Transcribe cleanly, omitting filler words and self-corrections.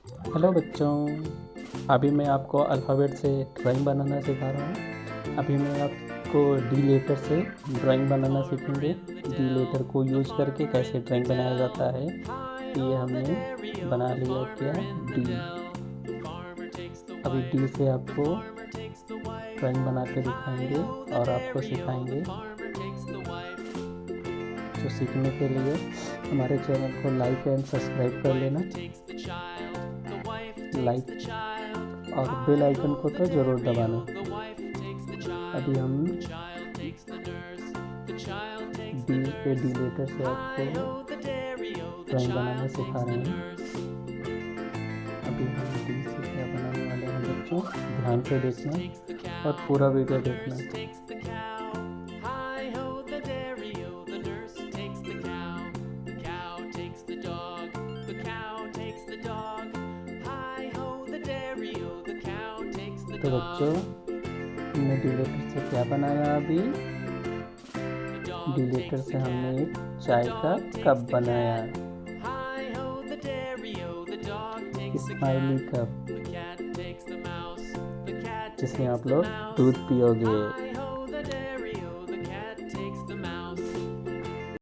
Hello बच्चों, अभी मैं आपको अल्फ़ाबेट से ड्राइंग बनाना सिखा रहा हूँ। अभी मैं आपको डी लेटर से ड्राइंग बनाना सीखेंगे। डी लेटर को यूज़ करके कैसे ड्राइंग बनाया जाता है, ये हमने बना लिया क्या डी। अभी डी से आपको ड्राइंग बना के दिखाएंगे और आपको सिखाएंगे। तो सीखने के लिए हमारे चैनल को लाइक एंड सब्सक्राइब कर लेना। लाइक और बेल आइकन को तो ज़रूर दबाना। अभी हम डी पे डी लेटर से आपको ड्राइंग बनाना सिखा रहे हैं। अभी हम डी से क्या बनाने वाले हैं बच्चों, ध्यान से देखना और पूरा वीडियो देखना। तो बच्चों, हमने डी लेटर से क्या बनाया? अभी डी लेटर से हमने एक चाय का कप बनाया, स्माइली कप, जिसमें आप लोग दूध पियोगे।